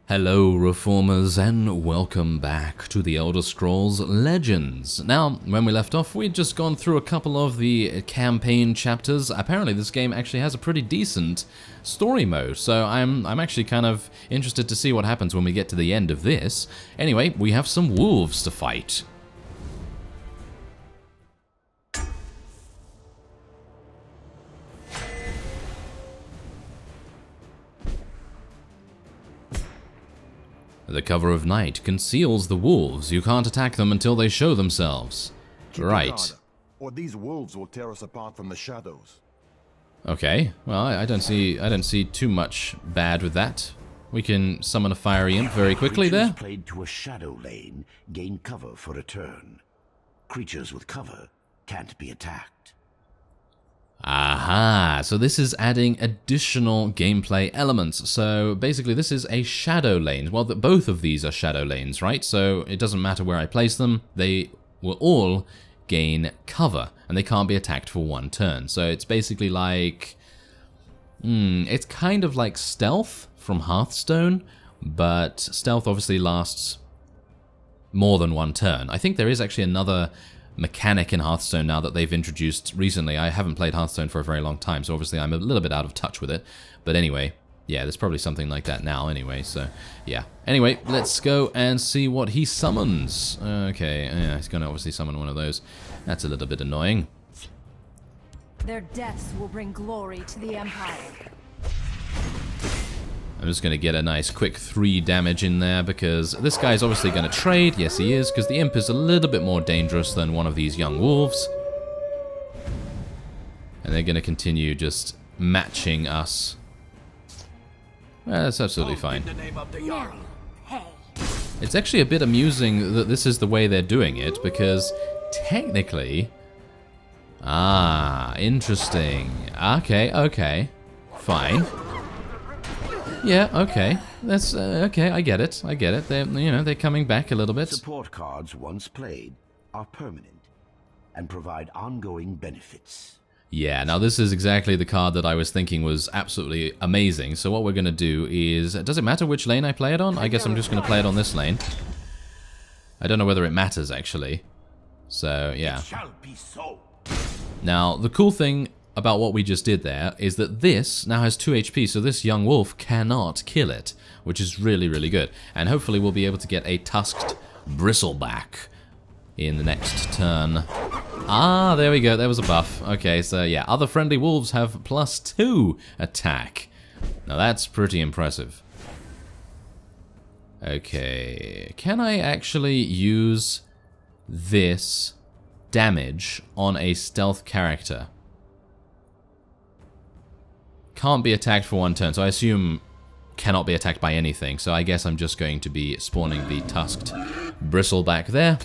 Hello Reformers and welcome back to the Elder Scrolls Legends. Now, when we left off, we'd just gone through a couple of the campaign chapters. Apparently this game actually has a pretty decent story mode, so I'm actually kind of interested to see what happens when we get to the end of this. Anyway, we have some wolves to fight. The cover of night conceals the wolves. You can't attack them until they show themselves. Right. Or these wolves will tear us apart from the shadows. Okay. Well, I don't see too much bad with that. We can summon a fiery imp very quickly there. Creatures played to a shadow lane gain cover for a turn. Creatures with cover can't be attacked. Aha, so this is adding additional gameplay elements. So basically this is a shadow lane. Well, both of these are shadow lanes, right? So it doesn't matter where I place them, they will all gain cover, and they can't be attacked for one turn. So it's basically like... it's kind of like stealth from Hearthstone, but stealth obviously lasts more than one turn. I think there is actually another mechanic in Hearthstone now that they've introduced recently. I haven't played Hearthstone for a very long time, so obviously I'm a little bit out of touch with it. But anyway, yeah, there's probably something like that now anyway, so yeah. Anyway, let's go and see what he summons. Okay, yeah, he's going to obviously summon one of those. That's a little bit annoying. Their deaths will bring glory to the Empire. I'm just going to get a nice quick 3 damage in there because this guy's obviously going to trade. Yes, he is, because the imp is a little bit more dangerous than one of these young wolves. And they're going to continue just matching us. That's absolutely fine. It's actually a bit amusing that this is the way they're doing it because technically... Ah, interesting. Okay, fine. Yeah, okay. That's okay. I get it. They're, they're coming back a little bit. Support cards once played are permanent and provide ongoing benefits. Yeah, now this is exactly the card that I was thinking was absolutely amazing. So what we're going to do is... Does it matter which lane I play it on? I guess I'm just going to play it on this lane. I don't know whether it matters, actually. So, yeah. It shall be so. Now, the cool thing about what we just did there is that this now has 2 HP, so this young wolf cannot kill it, which is really, really good. And hopefully we'll be able to get a tusked bristleback in the next turn. Ah, there we go, there was a buff. Okay, so yeah, other friendly wolves have +2 attack. Now that's pretty impressive. Okay, can I actually use this damage on a stealth character? Can't be attacked for one turn, so I assume cannot be attacked by anything. So I guess I'm just going to be spawning the tusked bristleback there.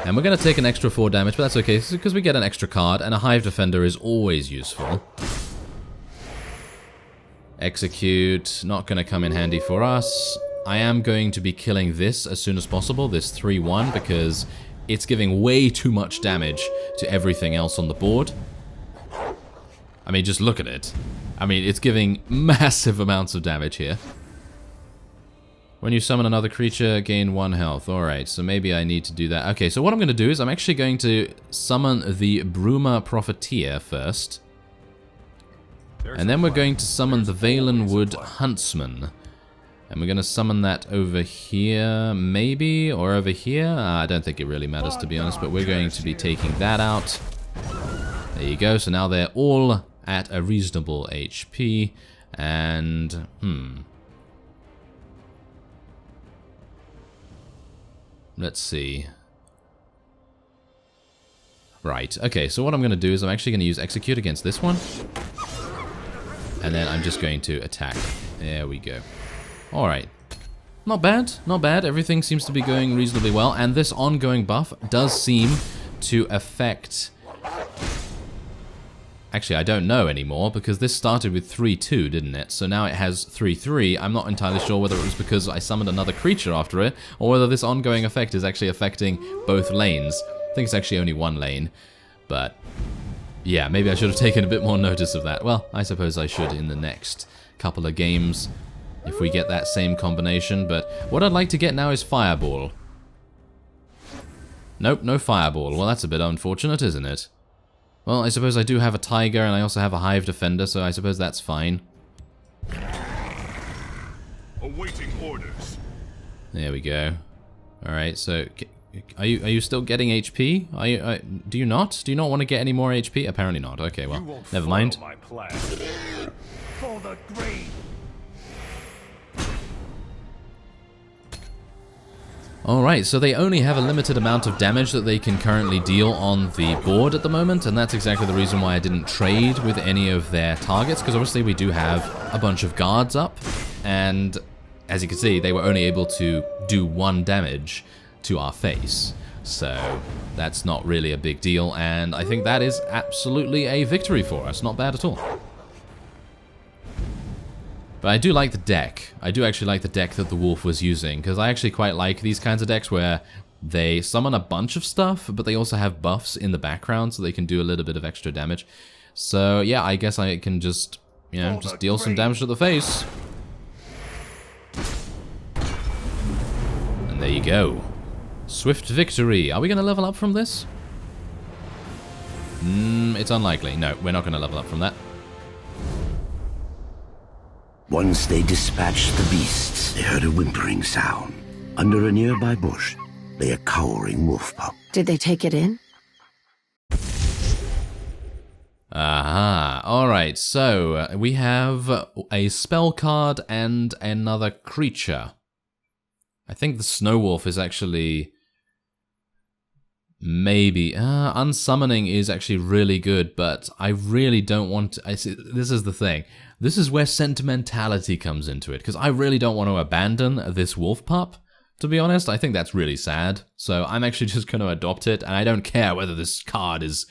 And we're going to take an extra 4 damage, but that's okay, because we get an extra card, and a Hive Defender is always useful. Execute, not going to come in handy for us. I am going to be killing this as soon as possible, this 3-1, because it's giving way too much damage to everything else on the board. I mean, just look at it. I mean, it's giving massive amounts of damage here. When you summon another creature, gain 1 health. Alright, so maybe I need to do that. Okay, so what I'm going to do is I'm actually going to summon the Bruma Profiteer first. And then we're going to summon the Valen Wood Huntsman. And we're going to summon that over here, maybe, or over here. I don't think it really matters, to be honest, but we're going to be taking that out. There you go, so now they're all at a reasonable HP, and, let's see. Right, okay, so what I'm going to do is I'm actually going to use Execute against this one, and then I'm just going to attack. There we go. Alright. Not bad, not bad. Everything seems to be going reasonably well, and this ongoing buff does seem to affect... Actually, I don't know anymore, because this started with 3-2, didn't it? So now it has 3-3. I'm not entirely sure whether it was because I summoned another creature after it, or whether this ongoing effect is actually affecting both lanes. I think it's actually only one lane, but yeah, maybe I should have taken a bit more notice of that. Well, I suppose I should in the next couple of games. if we get that same combination, but what I'd like to get now is Fireball. Nope, no Fireball. Well, that's a bit unfortunate, isn't it? Well, I suppose I do have a Tiger, and I also have a Hive Defender, so I suppose that's fine. Awaiting orders. There we go. Alright, so... Are you still getting HP? Do you not? Do you not want to get any more HP? Apparently not. Okay, well, never mind. My plan. For the grave. Alright, so they only have a limited amount of damage that they can currently deal on the board at the moment, and that's exactly the reason why I didn't trade with any of their targets, because obviously we do have a bunch of guards up, and as you can see, they were only able to do 1 damage to our face. So that's not really a big deal, and I think that is absolutely a victory for us. Not bad at all. But I do like the deck. I do actually like the deck that the wolf was using, because I actually quite like these kinds of decks where they summon a bunch of stuff, but they also have buffs in the background so they can do a little bit of extra damage. So yeah, I guess I can just, you know, just deal some damage to the face. And there you go. Swift victory. Are we going to level up from this? It's unlikely. No, we're not going to level up from that. Once they dispatched the beasts, they heard a whimpering sound. Under a nearby bush lay a cowering wolf pup. Did they take it in? Aha. Alright, so we have a spell card and another creature. I think the Snow Wolf is actually... maybe. Unsummoning is actually really good, but I really don't want to... this is the thing. This is where sentimentality comes into it, because I really don't want to abandon this wolf pup, to be honest. I think that's really sad, so I'm actually just going to adopt it, and I don't care whether this card is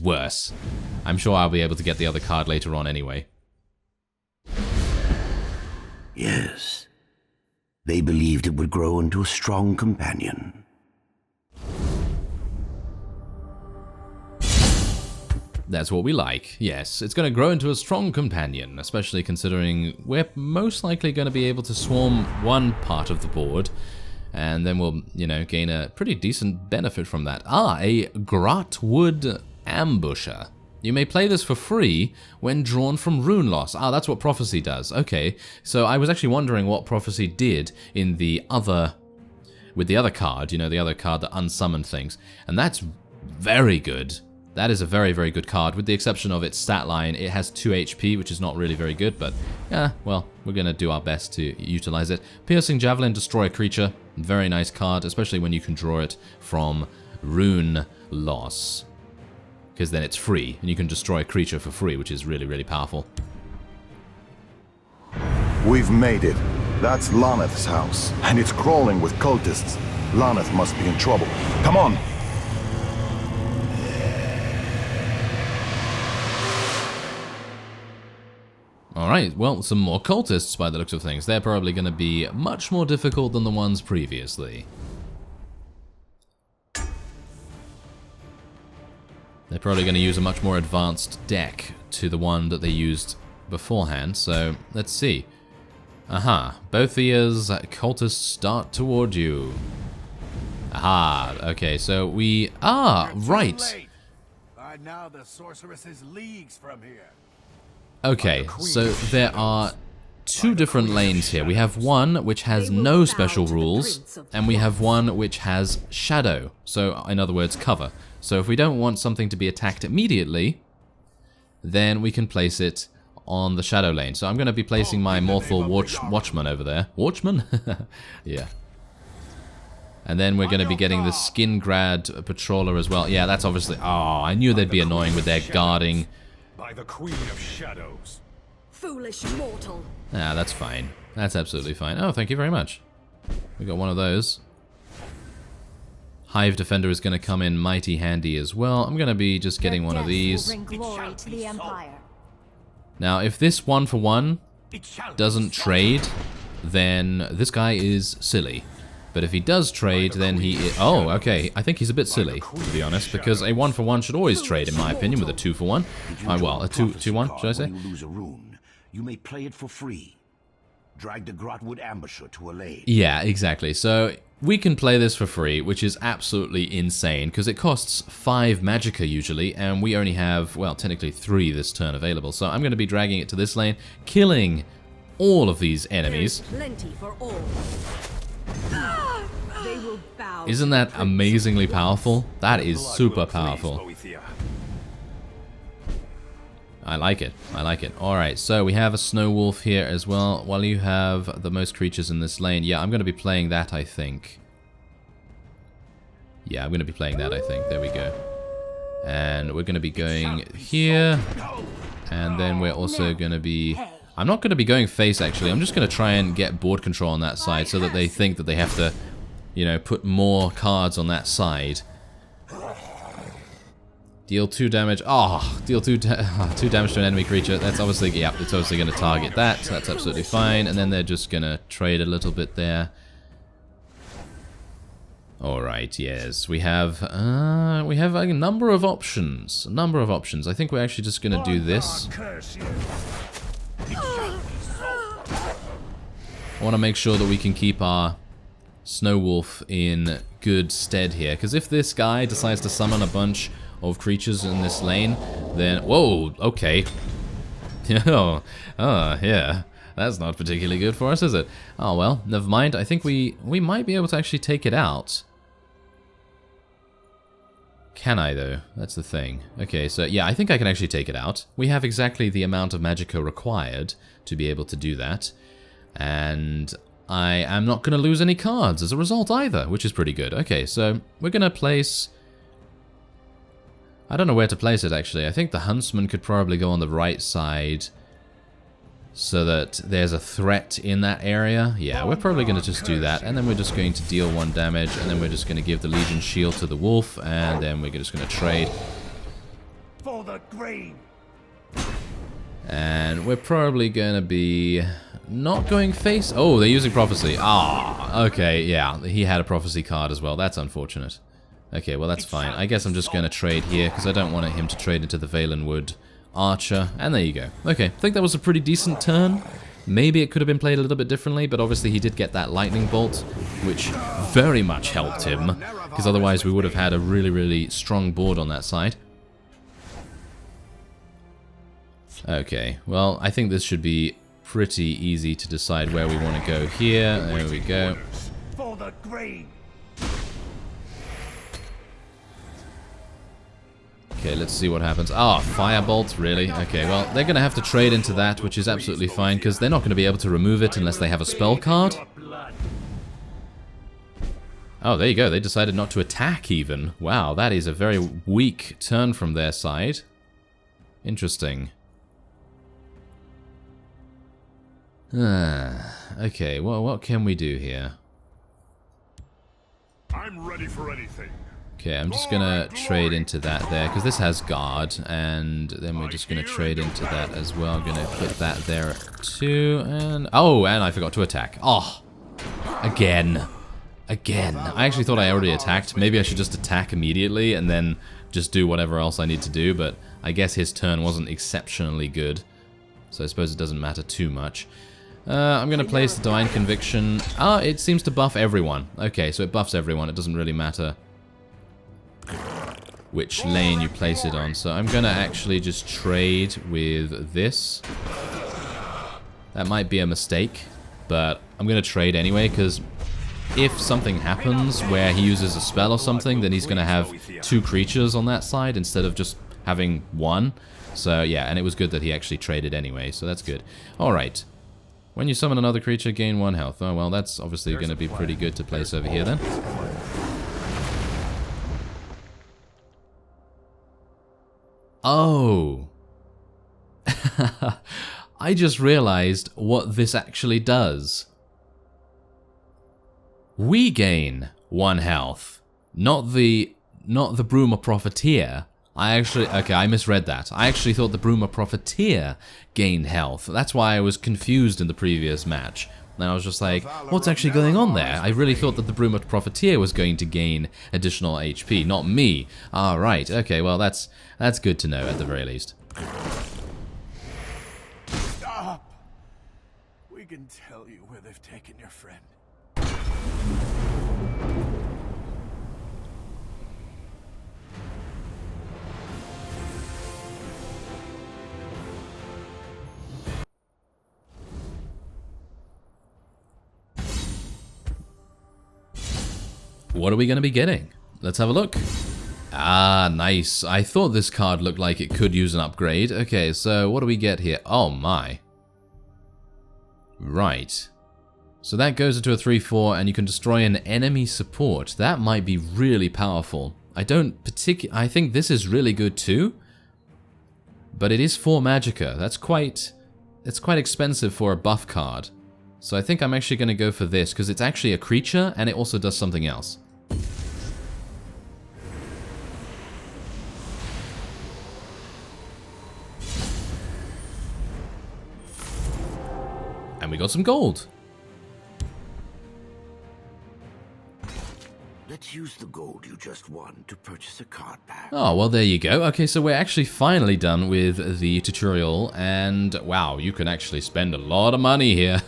worse. I'm sure I'll be able to get the other card later on anyway. Yes. They believed it would grow into a strong companion. That's what we like. Yes, it's going to grow into a strong companion, especially considering we're most likely going to be able to swarm one part of the board, and then we'll, you know, gain a pretty decent benefit from that. A Grotwood Ambusher. You may play this for free when drawn from Rune Loss. That's what Prophecy does. Okay, so I was actually wondering what Prophecy did in the other... with the other card, you know, the other card that unsummoned things, and that's very good. That is a very, very good card, with the exception of its stat line. It has 2 HP, which is not really very good, but yeah, well, we're going to do our best to utilize it. Piercing Javelin, destroy a creature. Very nice card, especially when you can draw it from Rune Loss. Because then it's free, and you can destroy a creature for free, which is really, really powerful. We've made it. That's Laneth's house, and it's crawling with cultists. Laneth must be in trouble. Come on! Alright, well, some more cultists by the looks of things. They're probably going to be much more difficult than the ones previously. They're probably going to use a much more advanced deck to the one that they used beforehand, so let's see. Aha, both ears, cultists start toward you. Aha, okay, so we... right! By now the sorceress is leagues from here. Okay, so there are 2 different lanes here. We have one which has no special rules, and we have one which has shadow, so in other words, cover. So if we don't want something to be attacked immediately, then we can place it on the shadow lane. So I'm going to be placing my Mortal Watchman over there. Watchman? Yeah. And then we're going to be getting the Skingrad Patroller as well. Yeah, that's obviously... I knew they'd be annoying with their guarding... By the Queen of Shadows. Foolish mortal. That's fine. That's absolutely fine. Oh, thank you very much. We got one of those. Hive Defender is going to come in mighty handy as well. I'm going to be just getting one of these. Bring glory to the Empire. Now, if this 1-for-1 doesn't trade, then this guy is silly. But if he does trade, then he is... Oh, okay. I think he's a bit silly, to be honest, because a 1-for-1 should always trade, in my opinion, with a 2-for-1. Well, a 2-1, should I say? When you lose a rune, you may play it for free. Drag the Grotwood ambusher to a lane. Yeah, exactly. So we can play this for free, which is absolutely insane, because it costs 5 magicka usually, and we only have, well, technically 3 this turn available. So I'm going to be dragging it to this lane, killing all of these enemies. Plenty for all. They will bow. Isn't that amazingly powerful? That is super powerful. I like it. I like it. Alright, so we have a Snow Wolf here as well. While you have the most creatures in this lane. Yeah, I'm going to be playing that, I think. Yeah, I'm going to be playing that, I think. There we go. And we're going to be going here. And then we're also going to be... I'm not going to be going face, actually. I'm just going to try and get board control on that side so that they think that they have to, you know, put more cards on that side. Deal 2 damage. Oh, deal 2 damage to an enemy creature. That's obviously, yeah, it's obviously going to target that. So that's absolutely fine. And then they're just going to trade a little bit there. Alright, yes. We have a number of options. A number of options. I think we're actually just going to do this. I want to make sure that we can keep our Snow Wolf in good stead here. Because if this guy decides to summon a bunch of creatures in this lane, then... Whoa, okay. Oh, yeah. That's not particularly good for us, is it? Oh, well, never mind. I think we might be able to actually take it out. Can I, though? That's the thing. Okay, so, yeah, I think I can actually take it out. We have exactly the amount of magicka required to be able to do that. And I am not going to lose any cards as a result either, which is pretty good. Okay, so we're going to place... I don't know where to place it, actually. I think the Huntsman could probably go on the right side so that there's a threat in that area. Yeah, we're probably going to just do that. And then we're just going to deal 1 damage. And then we're just going to give the Legion Shield to the Wolf. And then we're just going to trade. For the green. And we're probably going to be not going face. Oh, they're using Prophecy. Ah, okay, yeah. He had a Prophecy card as well. That's unfortunate. Okay, well that's fine. I guess I'm just going to trade here because I don't want him to trade into the Valenwood Archer. And there you go. Okay, I think that was a pretty decent turn. Maybe it could have been played a little bit differently, but obviously he did get that Lightning Bolt, which very much helped him, because otherwise we would have had a really, really strong board on that side. Okay, well, I think this should be pretty easy to decide where we want to go here. There we go. For the green. Okay, let's see what happens. Ah, Firebolt, really? Okay, well, they're going to have to trade into that, which is absolutely fine, because they're not going to be able to remove it unless they have a spell card. Oh, there you go. They decided not to attack, even. Wow, that is a very weak turn from their side. Interesting. Okay, well, what can we do here? I'm ready for anything. Okay, I'm just gonna trade into that there, because this has guard, and then we're just gonna trade into that as well. I'm gonna put that there too, and... Oh, and I forgot to attack. Oh! Again. Again. I actually thought I already attacked. Maybe I should just attack immediately, and then just do whatever else I need to do, but I guess his turn wasn't exceptionally good, so I suppose it doesn't matter too much. I'm gonna place the Divine Conviction. Ah, it seems to buff everyone. Okay, so it buffs everyone. It doesn't really matter which lane you place it on. So I'm gonna actually just trade with this. That might be a mistake, but I'm gonna trade anyway, because if something happens where he uses a spell or something, then he's gonna have 2 creatures on that side instead of just having 1. So yeah, and it was good that he actually traded anyway, so that's good. Alright. When you summon another creature, gain 1 health. Oh, well, that's obviously going to be pretty good to place over here, then. Oh! I just realized what this actually does. We gain 1 health. Not the Bruma Profiteer. Okay, I misread that. I actually thought the Bruma Profiteer gained health. That's why I was confused in the previous match. And I was just like, what's actually going on there? I really thought that the Bruma Profiteer was going to gain additional HP, not me. Alright, okay, well that's good to know at the very least. Stop. We can tell you where they've taken your friend. What are we going to be getting? Let's have a look. Ah, nice. I thought this card looked like it could use an upgrade. Okay, so what do we get here? Oh my. Right. So that goes into a 3/4 and you can destroy an enemy support. That might be really powerful. I think this is really good too. But it is 4 magicka. It's quite expensive for a buff card. So I think I'm actually going to go for this because it's actually a creature and it also does something else. And we got some gold. Let's use the gold you just won to purchase a card pack. Oh, well, there you go. Okay, so we're actually finally done with the tutorial, and wow, you can actually spend a lot of money here.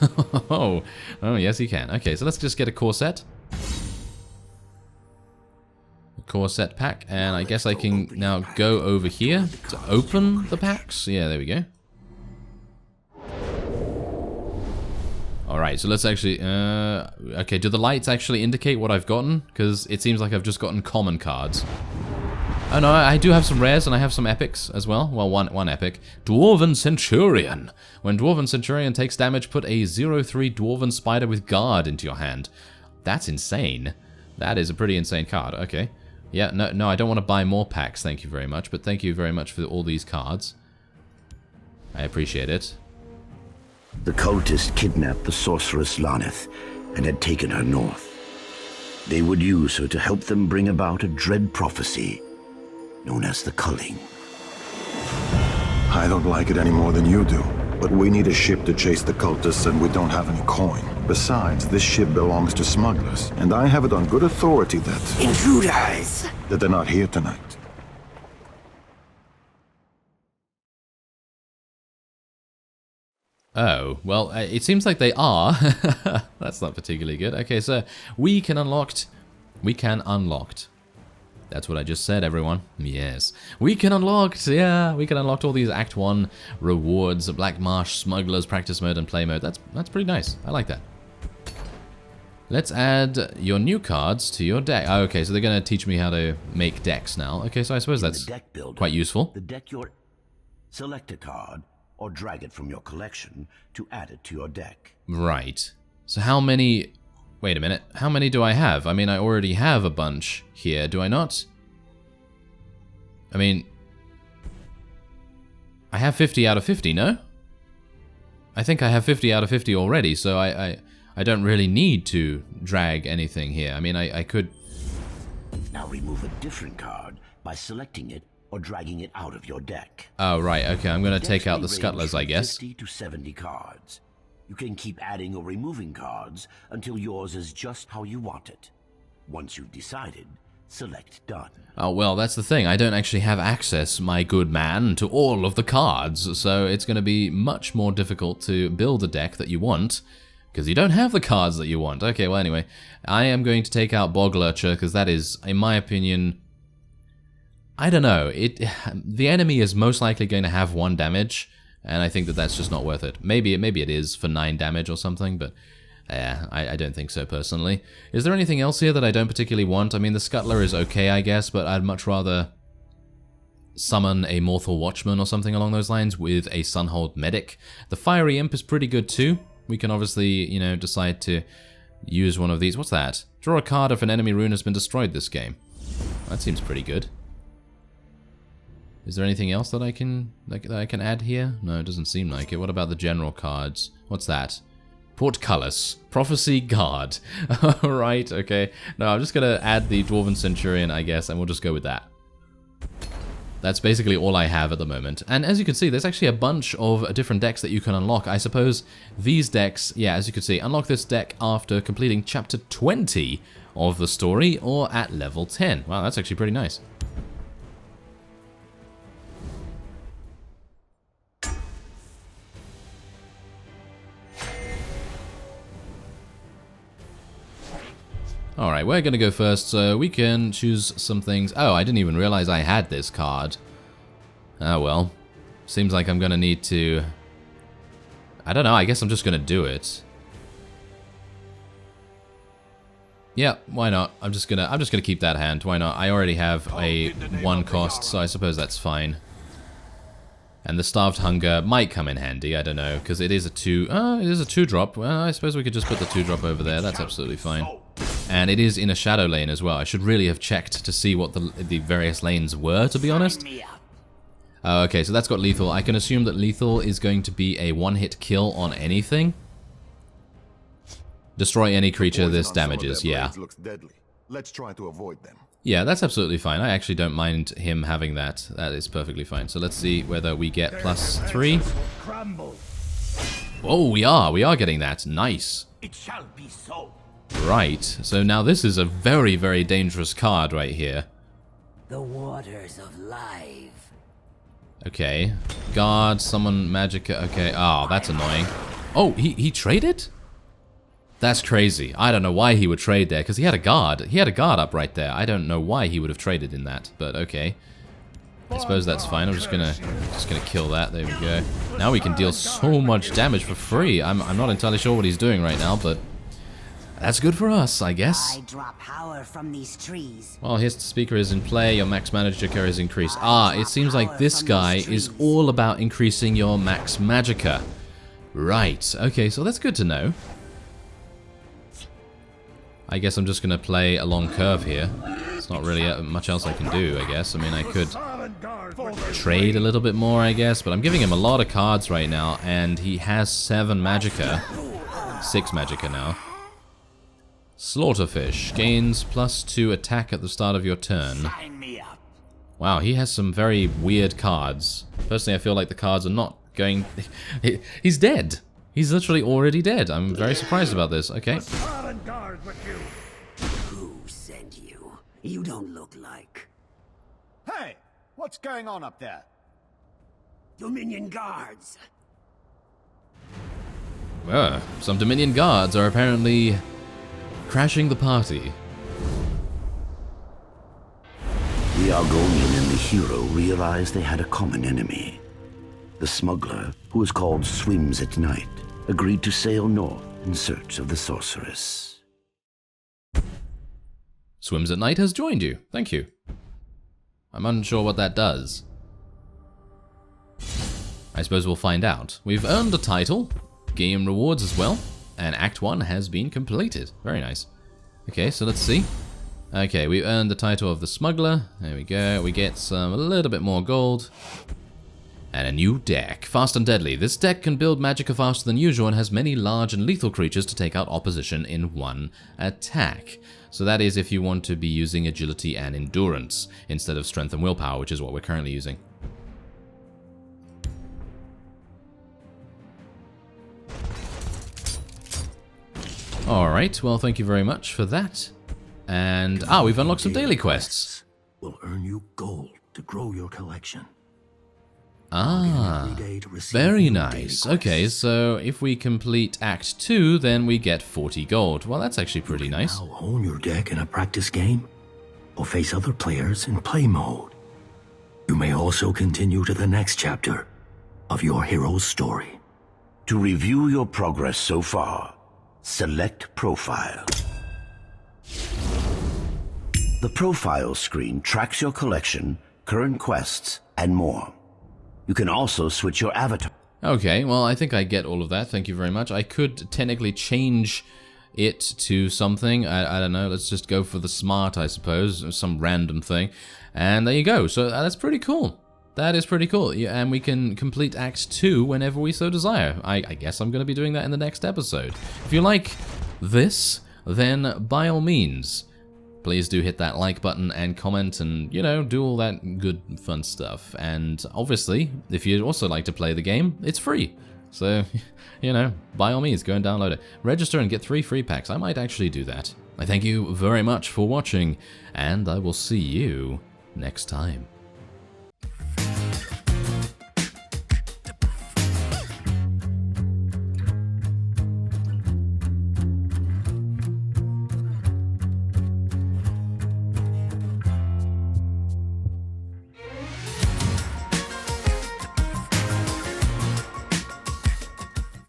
Oh, yes, you can. Okay, so let's just get a core set. A core set pack, and I guess I can now go over here to open the packs. Yeah, there we go. Alright, so let's actually, okay, do the lights actually indicate what I've gotten? Because it seems like I've just gotten common cards. Oh no, I do have some rares and I have some epics as well. Well, one epic. Dwarven Centurion. When Dwarven Centurion takes damage, put a 0/3 Dwarven Spider with Guard into your hand. That's insane. That is a pretty insane card. Okay. Yeah, no, I don't want to buy more packs, thank you very much. But thank you very much for all these cards. I appreciate it. The cultists kidnapped the sorceress Laneth and had taken her north. They would use her to help them bring about a dread prophecy known as the Culling. I don't like it any more than you do, but we need a ship to chase the cultists and we don't have any coin. Besides, this ship belongs to smugglers, and I have it on good authority that... Intruders! that they're not here tonight. Oh, well, it seems like they are. That's not particularly good. Okay, so we can unlocked. That's what I just said, everyone. Yes. We can unlocked. Yeah, we can unlock all these Act 1 rewards, Black Marsh, Smugglers, Practice Mode, and Play Mode. That's pretty nice. I like that. Let's add your new cards to your deck. Oh, okay, so they're going to teach me how to make decks now. Okay, so I suppose that's quite useful. Select a card or drag it from your collection to add it to your deck. Right. So how many... Wait a minute. How many do I have? I mean, I already have a bunch here, do I not? I mean... I have 50 out of 50, no? I think I have 50 out of 50 already, so I don't really need to drag anything here. I mean, I could... Now remove a different card by selecting it or dragging it out of your deck. Oh, right, okay, I'm going to take out the Scuttlers, I guess. 50 to 70 cards. You can keep adding or removing cards until yours is just how you want it. Once you've decided, select Done. Oh, well, that's the thing. I don't actually have access, my good man, to all of the cards, so it's going to be much more difficult to build a deck that you want, because you don't have the cards that you want. Okay, well, anyway, I am going to take out Bog Lurcher, because that is, in my opinion... I don't know. The enemy is most likely going to have 1 damage, and I think that that's just not worth it. Maybe it is for 9 damage or something, but I don't think so personally. Is there anything else here that I don't particularly want? I mean, the Scuttler is okay, I guess, but I'd much rather summon a Mortal Watchman or something along those lines with a Sunhold Medic. The Fiery Imp is pretty good too. We can obviously, you know, decide to use one of these. What's that? Draw a card if an enemy rune has been destroyed this game. That seems pretty good. Is there anything else that I can add here? No, it doesn't seem like it. What about the general cards? What's that? Portcullis. Prophecy Guard. Alright, okay. No, I'm just going to add the Dwarven Centurion, I guess, and we'll just go with that. That's basically all I have at the moment. And as you can see, there's actually a bunch of different decks that you can unlock. I suppose these decks, yeah, as you can see, unlock this deck after completing Chapter 20 of the story or at level 10. Wow, that's actually pretty nice. Alright, we're gonna go first, so we can choose some things. Oh, I didn't even realize I had this card. Oh well. Seems like I'm gonna need to... I don't know, I guess I'm just gonna do it. Yeah, why not? I'm just gonna keep that hand. Why not? I already have a 1 cost, so I suppose that's fine. And the Starved Hunger might come in handy, I don't know, because it is a 2... it is a 2-drop. Well, I suppose we could just put the 2-drop over there. That's absolutely fine. And it is in a shadow lane as well. I should really have checked to see what the various lanes were, to be honest. Oh, okay, so that's got lethal. I can assume that lethal is going to be a 1-hit kill on anything. Destroy any creature this damages, yeah. Looks deadly. Let's try to avoid them. Yeah, that's absolutely fine. I actually don't mind him having that. That is perfectly fine. So let's see whether we get +3. Oh, we are getting that. Nice. It shall be so. Right, so now this is a very, very dangerous card right here. The waters of life. Okay. Guard, summon Magicka. Okay, oh, that's annoying. Oh, he traded? That's crazy. I don't know why he would trade there, because he had a guard. He had a guard up right there. I don't know why he would have traded in that, but okay. I suppose that's fine. I'm just gonna kill that. There we go. Now we can deal so much damage for free. I'm not entirely sure what he's doing right now, but that's good for us, I guess. I draw power from these trees. While his speaker is in play, your max Magicka is increased. Ah, it seems like this guy is all about increasing your max Magicka. Right. Okay, so that's good to know. I guess I'm just going to play a long curve here. It's not really much else I can do, I guess. I mean, I could trade a little bit more, I guess, but I'm giving him a lot of cards right now, and he has 7 Magicka. 6 Magicka now. Slaughterfish. Gains +2 attack at the start of your turn. Wow, he has some very weird cards. Personally, I feel like the cards are not going... He's dead. He's literally already dead. I'm very surprised about this. Okay. Who sent you? You don't look like... Hey, what's going on up there? Dominion guards. Some Dominion guards are apparently crashing the party. The Argonian and the hero realized they had a common enemy. The smuggler, who was called SWIMS at night, agreed to sail north in search of the sorceress. SWIMS at night has joined you. Thank you. I'm unsure what that does. I suppose we'll find out. We've earned a title, game rewards as well, and Act 1 has been completed. Very nice. Okay, so let's see. Okay, we earned the title of the smuggler. There we go. We get a little bit more gold. And a new deck. Fast and Deadly. This deck can build Magicka faster than usual and has many large and lethal creatures to take out opposition in one attack. So that is if you want to be using Agility and Endurance instead of Strength and Willpower, which is what we're currently using. Alright, well thank you very much for that. And, we've unlocked some daily quests. Will earn you gold to grow your collection. Very nice. Okay, so if we complete Act 2, then we get 40 gold. Well, that's actually pretty nice. Now hone your deck in a practice game, or face other players in play mode. You may also continue to the next chapter of your hero's story. To review your progress so far, select Profile. The Profile screen tracks your collection, current quests, and more. You can also switch your avatar. Okay, well, I think I get all of that. Thank you very much. I could technically change it to something. I don't know. Let's just go for the smart, I suppose. Or some random thing. And there you go. So that's pretty cool. That is pretty cool. Yeah, and we can complete Act 2 whenever we so desire. I guess I'm going to be doing that in the next episode. If you like this, then by all means, please do hit that like button and comment and, you know, do all that good fun stuff. And obviously, if you'd also like to play the game, it's free. So, you know, by all means, go and download it. Register and get 3 free packs. I might actually do that. I thank you very much for watching, and I will see you next time.